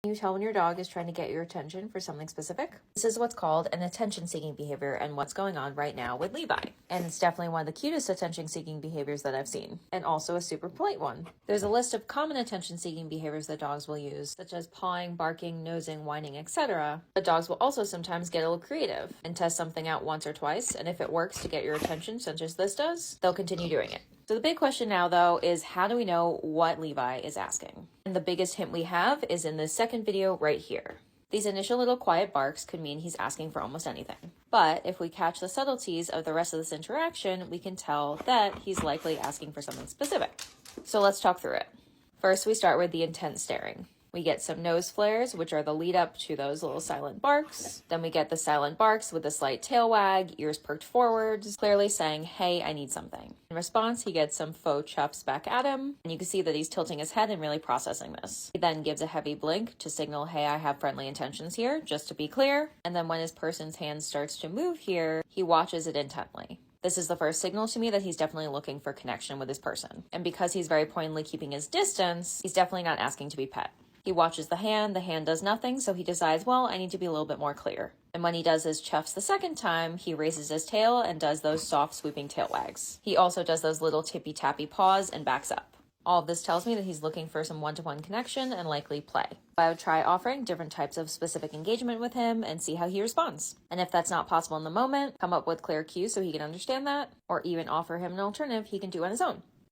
Can you tell when your dog is trying to get your attention for something specific? This is what's called an attention-seeking behavior and what's going on right now with Levi. And it's definitely one of the cutest attention-seeking behaviors that I've seen, and also a super polite one. There's a list of common attention-seeking behaviors that dogs will use, such as pawing, barking, nosing, whining, etc. But dogs will also sometimes get a little creative and test something out once or twice, and if it works to get your attention, such as this does, they'll continue doing it. So the big question now, though, is how do we know what Levi is asking? And the biggest hint we have is in the second video right here. These initial little quiet barks could mean he's asking for almost anything. But if we catch the subtleties of the rest of this interaction, we can tell that he's likely asking for something specific. So let's talk through it. First, we start with the intense staring. We get some nose flares, which are the lead up to those little silent barks. Then we get the silent barks with a slight tail wag, ears perked forwards, clearly saying, hey, I need something. In response, he gets some faux chuffs back at him, and you can see that he's tilting his head and really processing this. He then gives a heavy blink to signal, hey, I have friendly intentions here, just to be clear. And then when his person's hand starts to move here, he watches it intently. This is the first signal to me that he's definitely looking for connection with his person. And because he's very pointedly keeping his distance, he's definitely not asking to be pet. He watches the hand does nothing, so he decides, well, I need to be a little bit more clear. And when he does his chuffs the second time, he raises his tail and does those soft swooping tail wags. He also does those little tippy-tappy paws and backs up. All of this tells me that he's looking for some one-to-one connection and likely play. I would try offering different types of specific engagement with him and see how he responds. And if that's not possible in the moment, come up with clear cues so he can understand that, or even offer him an alternative he can do on his own.